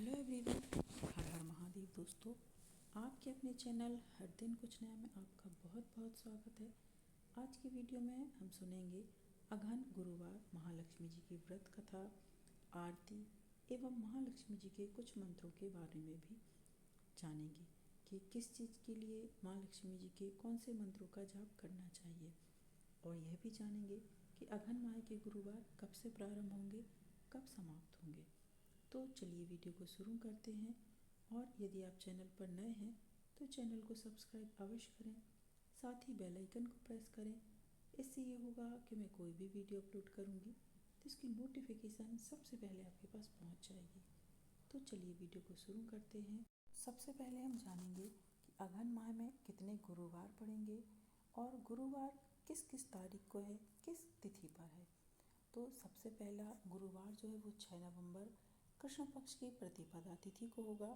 Hello everyone, हर हर महादेव दोस्तों। आपके अपने चैनल हर दिन कुछ नया में आपका बहुत बहुत स्वागत है। आज की वीडियो में हम सुनेंगे अगहन गुरुवार महालक्ष्मी जी की व्रत कथा, आरती एवं महालक्ष्मी जी के कुछ मंत्रों के बारे में भी जानेंगे कि किस चीज़ के लिए माँ लक्ष्मी जी के कौन से मंत्रों का जाप करना चाहिए। और यह भी जानेंगे कि अगहन माह के गुरुवार कब से प्रारंभ होंगे, कब समाप्त होंगे। तो चलिए वीडियो को शुरू करते हैं। और यदि आप चैनल पर नए हैं तो चैनल को सब्सक्राइब अवश्य करें, साथ ही बेल आइकन को प्रेस करें। इससे ये होगा कि मैं कोई भी वीडियो अपलोड करूँगी तो इसकी नोटिफिकेशन सबसे पहले आपके पास पहुँच जाएगी। तो चलिए वीडियो को शुरू करते हैं। सबसे पहले हम जानेंगे कि अगहन माह में कितने गुरुवार पड़ेंगे और गुरुवार किस किस तारीख को है, किस तिथि पर है। तो सबसे पहला गुरुवार जो है वो 6 नवंबर कृष्ण पक्ष की प्रतिपदा तिथि को होगा।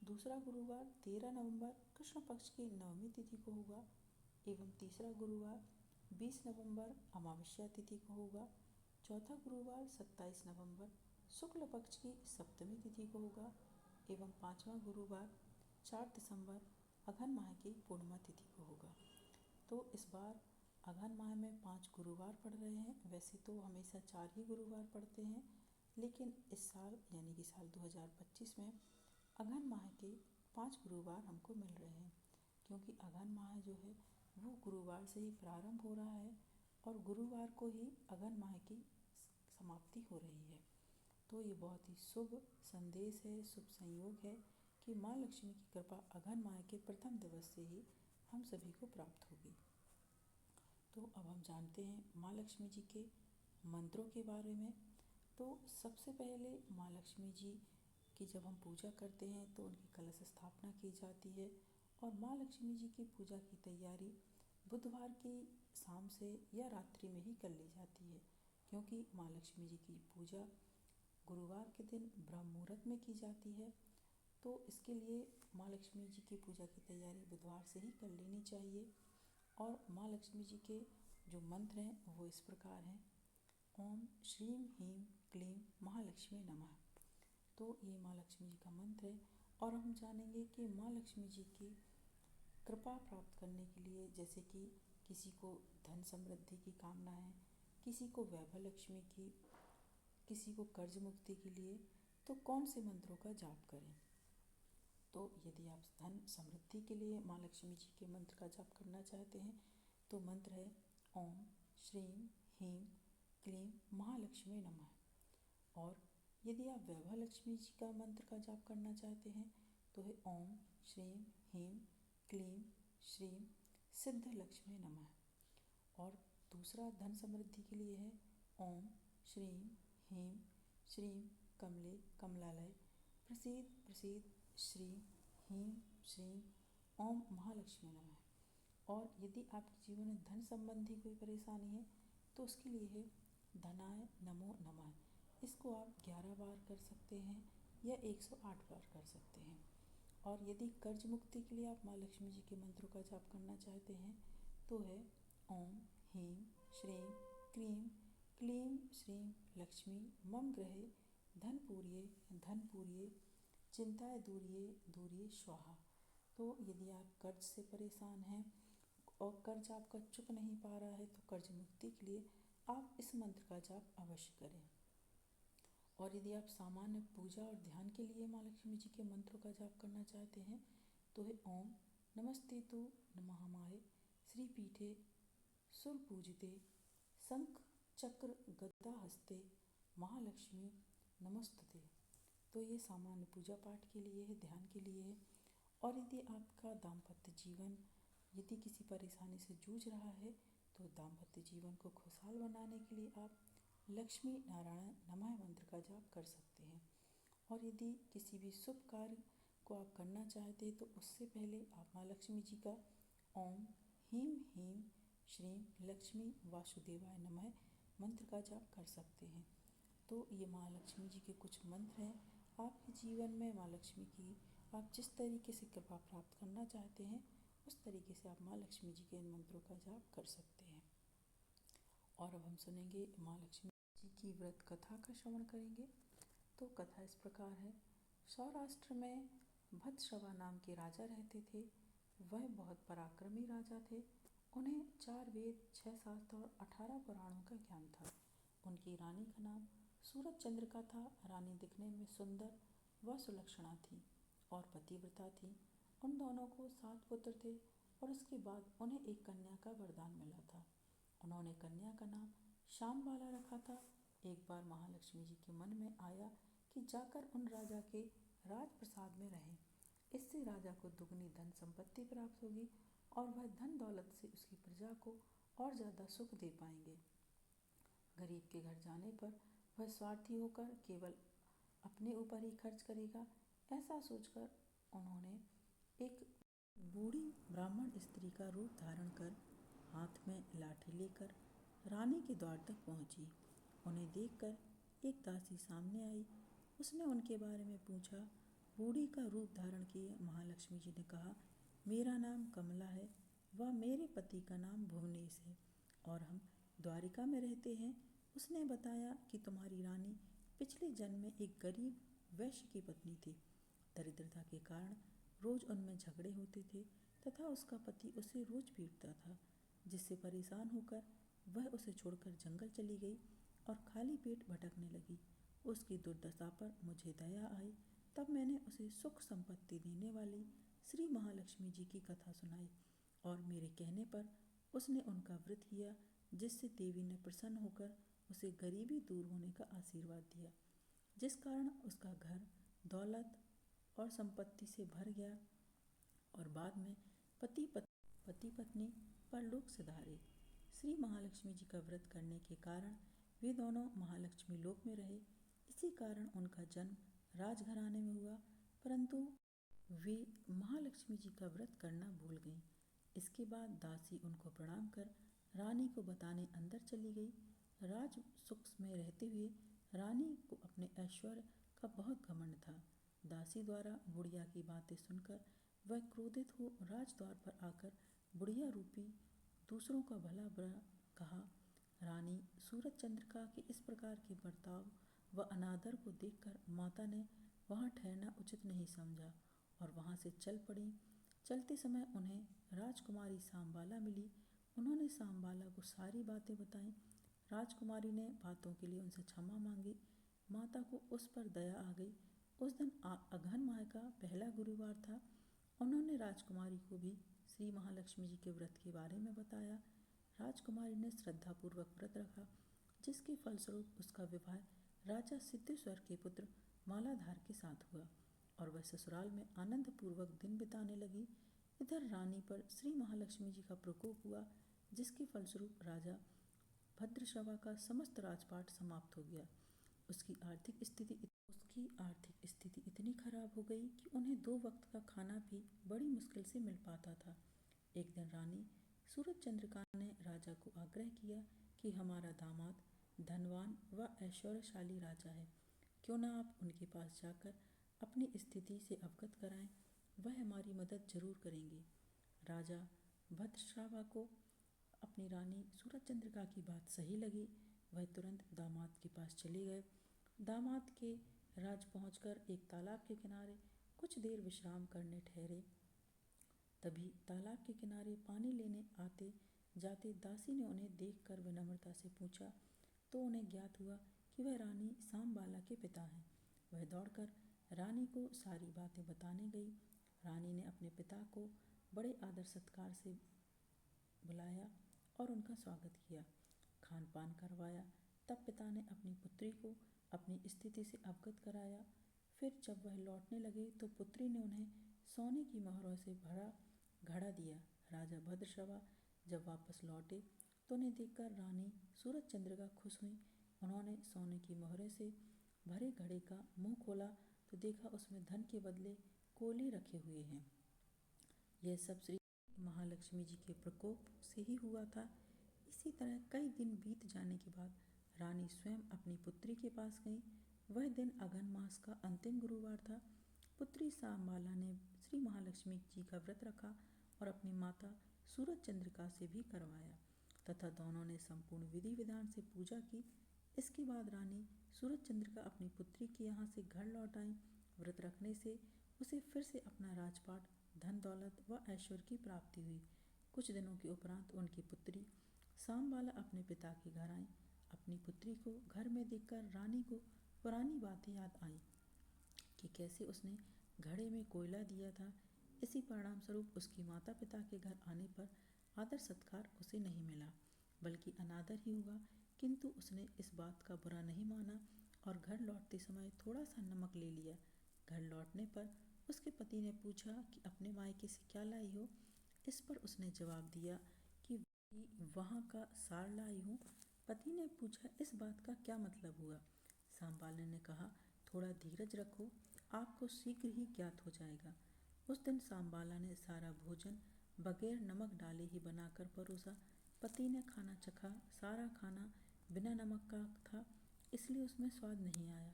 दूसरा गुरुवार 13 नवंबर कृष्ण पक्ष की नवमी तिथि को होगा एवं तीसरा गुरुवार 20 नवंबर अमावस्या तिथि को होगा। चौथा गुरुवार 27 नवंबर शुक्ल पक्ष की सप्तमी तिथि को होगा एवं पांचवा गुरुवार 4 दिसंबर अगहन माह की पूर्णिमा तिथि को होगा। तो इस बार अगहन माह में 5 गुरुवार पड़ रहे हैं। वैसे तो हमेशा 4 ही गुरुवार पड़ते हैं, लेकिन इस साल यानी कि साल 2025 में अगहन माह के 5 गुरुवार हमको मिल रहे हैं, क्योंकि अगहन माह जो है वो गुरुवार से ही प्रारंभ हो रहा है और गुरुवार को ही अगहन माह की समाप्ति हो रही है। तो ये बहुत ही शुभ संदेश है, शुभ संयोग है कि माँ लक्ष्मी की कृपा अगहन माह के प्रथम दिवस से ही हम सभी को प्राप्त होगी। तो अब हम जानते हैं माँ लक्ष्मी जी के मंत्रों के बारे में। तो सबसे पहले माँ लक्ष्मी जी की जब हम पूजा करते हैं तो उनकी कलश स्थापना की जाती है और माँ लक्ष्मी जी की पूजा की तैयारी बुधवार की शाम से या रात्रि में ही कर ली जाती है, क्योंकि माँ लक्ष्मी जी की पूजा गुरुवार के दिन ब्रह्म मुहूर्त में की जाती है। तो इसके लिए माँ लक्ष्मी जी की पूजा की तैयारी बुधवार से ही कर लेनी चाहिए। और माँ लक्ष्मी जी के जो मंत्र हैं वो इस प्रकार हैं: ओम श्रीम ह्रीम क्लीम महालक्ष्मी नमः। तो ये माँ लक्ष्मी जी का मंत्र है। और हम जानेंगे कि माँ लक्ष्मी जी की कृपा प्राप्त करने के लिए, जैसे कि किसी को धन समृद्धि की कामना है, किसी को वैभव लक्ष्मी की, किसी को कर्ज मुक्ति के लिए, तो कौन से मंत्रों का जाप करें। तो यदि आप धन समृद्धि के लिए माँ लक्ष्मी जी के मंत्र का जाप करना चाहते हैं तो मंत्र है ओम श्रीम ह्रीम क्लीम महालक्ष्मी नमः। और यदि आप वैभव लक्ष्मी जी का मंत्र का जाप करना चाहते हैं तो है ओम श्रीम ह्रीम क्लीम श्रीम सिद्ध लक्ष्मी नमः। और दूसरा धन समृद्धि के लिए है ओम श्रीम ह्रीम श्रीम कमले कमलालय प्रसीद प्रसीद श्रीम ह्रीम श्रीम ओम महालक्ष्मी नमः। और यदि आपके जीवन में धन संबंधी कोई परेशानी है तो उसके लिए है धनाय नमो नमः। इसको आप 11 बार कर सकते हैं या 108 बार कर सकते हैं। और यदि कर्ज मुक्ति के लिए आप माँ लक्ष्मी जी के मंत्रों का जाप करना चाहते हैं तो है ओम ह्रीम श्रीम क्लीम क्लीम श्रीम लक्ष्मी मम ग्रहे धन पूर्ये चिंताएं दूरिये दूरिये स्वाहा। तो यदि आप कर्ज से परेशान हैं और कर्ज आपका चुक नहीं पा रहा है तो कर्ज मुक्ति के लिए आप इस मंत्र का जाप अवश्य करें। और यदि आप सामान्य पूजा और ध्यान के लिए माँ लक्ष्मी जी के मंत्रों का जाप करना चाहते हैं तो है ओम नमस्ते तु नमः श्री पीठे सुर पूजिते शंख चक्र गदा हस्ते महालक्ष्मी नमस्तुते। तो ये सामान्य पूजा पाठ के लिए है, ध्यान के लिए है। और यदि आपका दाम्पत्य जीवन यदि किसी परेशानी से जूझ रहा है तो दाम्पत्य जीवन को खुशहाल बनाने के लिए आप लक्ष्मी नारायण नमः मंत्र का जाप कर सकते हैं। और यदि किसी भी शुभ कार्य को आप करना चाहते हैं तो उससे पहले आप माँ लक्ष्मी जी का ओम ह्रीम ह्रीम श्रीम लक्ष्मी वासुदेवाय नमः मंत्र का जाप कर सकते हैं। तो ये माँ लक्ष्मी जी के कुछ मंत्र हैं। आपके जीवन में माँ लक्ष्मी की आप जिस तरीके से कृपा प्राप्त करना चाहते हैं उस तरीके से आप माँ लक्ष्मी जी के इन मंत्रों का जाप कर सकते हैं। और अब हम सुनेंगे माँ लक्ष्मी जी की व्रत कथा का श्रवण करेंगे। तो कथा इस प्रकार है: सौराष्ट्र में भद्रश्रवा नाम के राजा रहते थे। वह बहुत पराक्रमी राजा थे। उन्हें 4 वेद, 6 शास्त्र और 18 पुराणों का ज्ञान था। उनकी रानी का नाम सूरज चंद्रिका था। रानी दिखने में सुंदर व सुलक्षणा थी और पतिव्रता थी। उन दोनों को 7 पुत्र थे और उसके बाद उन्हें एक कन्या का वरदान मिला था। उन्होंने कन्या का नाम शांबला रखा था। एक बार महालक्ष्मी जी के मन में आया कि जाकर उन राजा के राजप्रसाद में रहें। इससे राजा को दुगनी धन संपत्ति प्राप्त होगी और वह धन दौलत से उसकी प्रजा को और ज़्यादा सुख दे पाएंगे। गरीब के घर जाने पर वह स्वार्थी होकर केवल अपने ऊपर ही खर्च करेगा। ऐसा सोचकर उन्होंने एक बूढ़ी ब्राह्मण स्त्री का रूप धारण कर हाथ में लाठी लेकर रानी के द्वार तक पहुंची। उन्हें देखकर एक दासी सामने आई। उसने उनके बारे में पूछा। बूढ़ी का रूप धारण किए महालक्ष्मी जी ने कहा, मेरा नाम कमला है व मेरे पति का नाम भुवनेश है और हम द्वारिका में रहते हैं। उसने बताया कि तुम्हारी रानी पिछले जन्म में एक गरीब वैश्य की पत्नी थी। दरिद्रता के कारण रोज उनमें झगड़े होते थे तथा उसका पति उसे रोज पीटता था, जिससे परेशान होकर वह उसे छोड़कर जंगल चली गई और खाली पेट भटकने लगी। उसकी दुर्दशा पर मुझे दया आई, तब मैंने उसे सुख संपत्ति देने वाली श्री महालक्ष्मी जी की कथा सुनाई और मेरे कहने पर उसने उनका व्रत किया, जिससे देवी ने प्रसन्न होकर उसे गरीबी दूर होने का आशीर्वाद दिया, जिस कारण उसका घर दौलत और संपत्ति से भर गया और बाद में पति पत्नी परलोक सिधारे। श्री महालक्ष्मी जी का व्रत करने के कारण वे दोनों महालक्ष्मी लोक में रहे। इसी कारण उनका जन्म राजघराने में हुआ, परंतु वे महालक्ष्मी जी का व्रत करना भूल गईं। इसके बाद दासी उनको प्रणाम कर रानी को बताने अंदर चली गई। राज सुख में रहते हुए रानी को अपने ऐश्वर्य का बहुत घमंड था। दासी द्वारा बुढ़िया की बातें सुनकर वह क्रोधित हो राजद्वार पर आकर बुढ़िया रूपी दूसरों का भला बुरा कहा। रानी सूरज चंद्रिका के इस प्रकार के बर्ताव व अनादर को देखकर माता ने वहाँ ठहरना उचित नहीं समझा और वहाँ से चल पड़ी। चलते समय उन्हें राजकुमारी सांबाला मिली। उन्होंने सांबाला को सारी बातें बताईं। राजकुमारी ने बातों के लिए उनसे क्षमा मांगी। माता को उस पर दया आ गई। उस दिन अघन माह का पहला गुरुवार था। उन्होंने राजकुमारी को भी श्री महालक्ष्मी जी के व्रत के बारे में बताया। राजकुमारी ने श्रद्धापूर्वक व्रत रखा, जिसके फलस्वरूप उसका विवाह राजा सिद्धेश्वर के पुत्र मालाधार के साथ हुआ और वह ससुराल में आनंदपूर्वक दिन बिताने लगी। इधर रानी पर श्री महालक्ष्मी जी का प्रकोप हुआ, जिसके फलस्वरूप राजा भद्रश्रवा का समस्त राजपाट समाप्त हो गया। उसकी आर्थिक स्थिति इतनी खराब हो गई कि उन्हें 2 वक्त का खाना भी बड़ी मुश्किल से मिल पाता था। एक दिन रानी सूरज चंद्रिका ने राजा को आग्रह किया कि हमारा दामाद धनवान व ऐश्वर्यशाली राजा है, क्यों ना आप उनके पास जाकर अपनी स्थिति से अवगत कराएं, वह हमारी मदद जरूर करेंगे। राजा भद्रश्रवा को अपनी रानी सूरज चंद्रिका की बात सही लगी। वह तुरंत दामाद के पास चले गए। दामाद के राज पहुंचकर एक तालाब के किनारे कुछ देर विश्राम करने ठहरे। तभी तालाब के किनारे पानी लेने आते जाते दासी ने उन्हें देखकर विनम्रता से पूछा, तो उन्हें ज्ञात हुआ कि वह रानी सांबाला के पिता हैं। वह दौड़कर रानी को सारी बातें बताने गई। रानी ने अपने पिता को बड़े आदर सत्कार से बुलाया और उनका स्वागत किया, खान पान करवाया। तब पिता ने अपनी पुत्री को अपनी स्थिति से अवगत कराया। फिर जब वह लौटने लगे तो पुत्री ने उन्हें सोने की मोहरों से भरा घड़ा दिया। राजा भद्रश्रवा जब वापस लौटे तो उन्हें देखकर रानी सूरज चंद्रिका खुश हुई। उन्होंने सोने की मोहरों से भरे घड़े का मुंह खोला तो देखा उसमें धन के बदले कोयले रखे हुए हैं। यह सब श्री महालक्ष्मी जी के प्रकोप से ही हुआ था। इसी तरह कई दिन बीत जाने के बाद रानी स्वयं अपनी पुत्री के पास गई। वह दिन अघन मास का अंतिम गुरुवार था। पुत्री सांबाला ने श्री महालक्ष्मी जी का व्रत रखा और अपनी माता सूरज चंद्रिका से भी करवाया तथा दोनों ने संपूर्ण विधि विधान से पूजा की। इसके बाद रानी सूरज चंद्रिका अपनी पुत्री के यहाँ से घर लौट आई। व्रत रखने से उसे फिर से अपना राजपाट, धन दौलत व ऐश्वर्य की प्राप्ति हुई। कुछ दिनों के उपरांत उनकी पुत्री सांबाला अपने पिता के घर आई। अपनी पुत्री को घर में देखकर रानी को पुरानी बातें याद आई कि कैसे उसने घड़े में कोयला दिया था। इसी परिणाम स्वरूप उसकी माता पिता के घर आने पर आदर सत्कार उसे नहीं मिला, बल्कि अनादर ही हुआ। किंतु उसने इस बात का बुरा नहीं माना और घर लौटते समय थोड़ा सा नमक ले लिया। घर लौटने पर उसके पति ने पूछा कि अपने मायके से क्या लाई हो। इस पर उसने जवाब दिया कि वहाँ का सार लाई हूँ। पति ने पूछा, इस बात का क्या मतलब हुआ? सांबाला ने कहा, थोड़ा धीरज रखो, आपको शीघ्र ही ज्ञात हो जाएगा। उस दिन सांबाला ने सारा भोजन बगैर नमक डाले ही बनाकर परोसा। पति ने खाना चखा। सारा खाना बिना नमक का था, इसलिए उसमें स्वाद नहीं आया।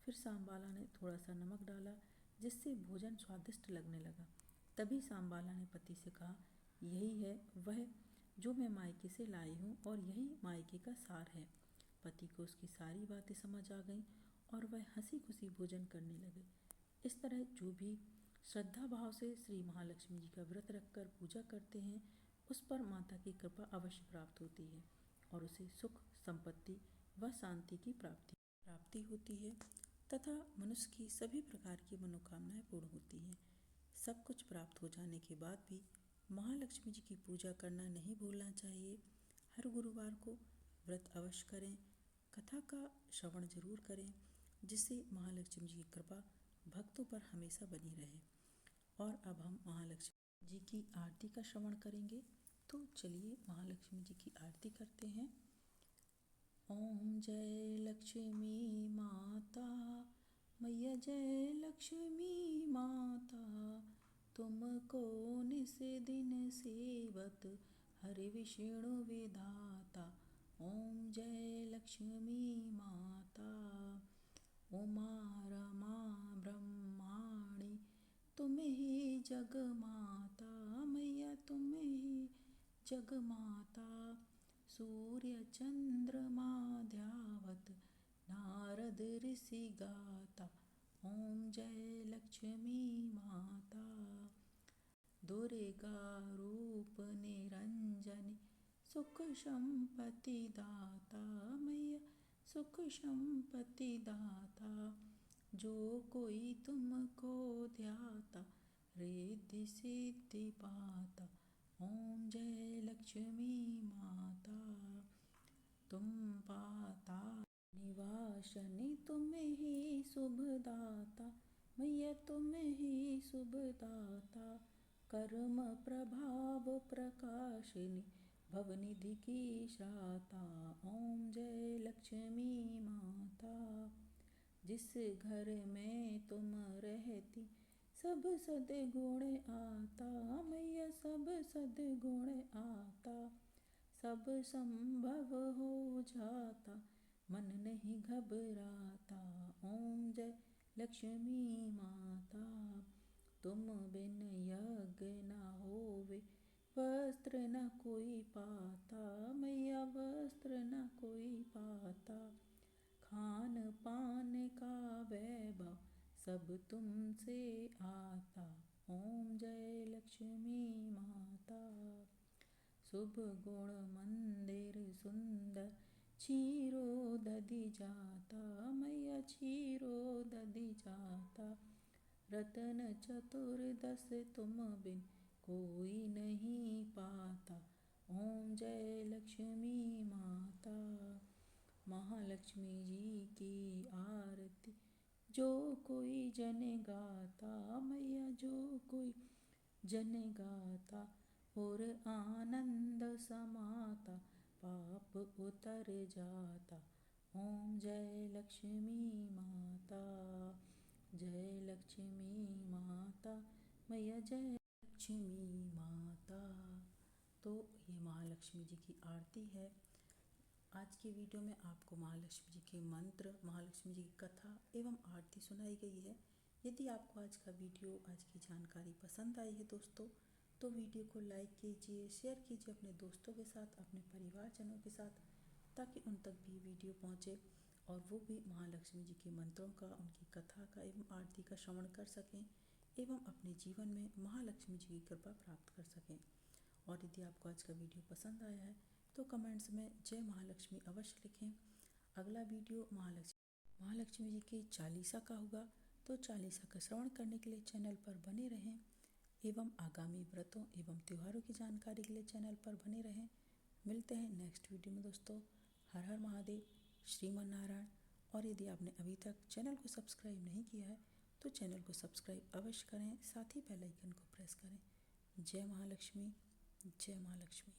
फिर सांबाला ने थोड़ा सा नमक डाला, जिससे भोजन स्वादिष्ट लगने लगा। तभी सांबाला ने पति से कहा, यही है वह जो मैं मायके से लाई हूँ और यही मायके का सार है। पति को उसकी सारी बातें समझ आ गईं और वह हंसी खुशी भोजन करने लगे। इस तरह जो भी श्रद्धा भाव से श्री महालक्ष्मी जी का व्रत रखकर पूजा करते हैं, उस पर माता की कृपा अवश्य प्राप्त होती है और उसे सुख, संपत्ति व शांति की प्राप्ति होती है तथा मनुष्य की सभी प्रकार की मनोकामनाएं पूर्ण होती हैं। सब कुछ प्राप्त हो जाने के बाद भी महालक्ष्मी जी की पूजा करना नहीं भूलना चाहिए। हर गुरुवार को व्रत अवश्य करें, कथा का श्रवण जरूर करें, जिससे महालक्ष्मी जी की कृपा भक्तों पर हमेशा बनी रहे। और अब हम महालक्ष्मी जी की आरती का श्रवण करेंगे, तो चलिए महालक्ष्मी जी की आरती करते हैं। ओम जय लक्ष्मी माता, मैया जय लक्ष्मी माता, तुमको निस दिन सेवत हरि विष्णु विधाता। ओम जय लक्ष्मी माता, उमा रमा ब्रह्माणी, तुम ही जग माता, मैया तुम ही जग माता। सूर्य चंद्रमा ध्यावत, नारद ऋषि गाता। ओम जय लक्ष्मी माता, दुर्गा रूप निरंजनी, सुख संपत्ति दाता, मैया सुख संपत्ति दाता। जो कोई तुमको ध्याता, रिद्धि सिद्धि पाता। ओम जय लक्ष्मी माता, तुम पाता निवासनी, तुम ही शुभदाता, मैया तुम ही शुभदाता। कर्म प्रभाव प्रकाशिनी, भवनिधि की श्राता। ओम जय लक्ष्मी माता, जिस घर में तुम रहती सब सद्गुण आता, मैया सब सद्गुण आता। सब संभव हो जाता, मन नहीं घबराता। ओम जय लक्ष्मी माता, तुम बिन यज्ञ न होवे, वस्त्र न कोई पाता, मैया वस्त्र न कोई पाता। खान पान का वैभव सब तुमसे आता। ओम जय लक्ष्मी माता, शुभ गुण मंदिर सुंदर, क्षीरो दधि जाता, मैया क्षीरो दधि जाता। रतन चतुर्दश तुम बिन कोई नहीं पाता। ओम जय लक्ष्मी माता, महालक्ष्मी जी की आरती जो कोई जन गाता, मैया जो कोई जन गाता। और आनंद समाता, पाप उतर जाता। ओम जय लक्ष्मी माता, जय लक्ष्मी माता, मैया जय लक्ष्मी माता। तो ये महालक्ष्मी जी की आरती है। आज की वीडियो में आपको महालक्ष्मी जी के मंत्र, महालक्ष्मी जी की कथा एवं आरती सुनाई गई है। यदि आपको आज का वीडियो, आज की जानकारी पसंद आई है दोस्तों, तो वीडियो को लाइक कीजिए, शेयर कीजिए अपने दोस्तों के साथ, अपने परिवारजनों के साथ, ताकि उन तक भी वीडियो पहुँचे। और वो भी महालक्ष्मी जी के मंत्रों का, उनकी कथा का एवं आरती का श्रवण कर सकें एवं अपने जीवन में महालक्ष्मी जी की कृपा प्राप्त कर सकें। और यदि आपको आज का वीडियो पसंद आया है तो कमेंट्स में जय महालक्ष्मी अवश्य लिखें। अगला वीडियो महालक्ष्मी जी की चालीसा का होगा, तो चालीसा का श्रवण करने के लिए चैनल पर बने रहें एवं आगामी व्रतों एवं त्योहारों की जानकारी के लिए चैनल पर बने रहें। मिलते हैं नेक्स्ट वीडियो में दोस्तों। हर हर महादेव, श्रीमन नारायण। और यदि आपने अभी तक चैनल को सब्सक्राइब नहीं किया है तो चैनल को सब्सक्राइब अवश्य करें, साथ ही बेल आइकन को प्रेस करें। जय महालक्ष्मी, जय महालक्ष्मी।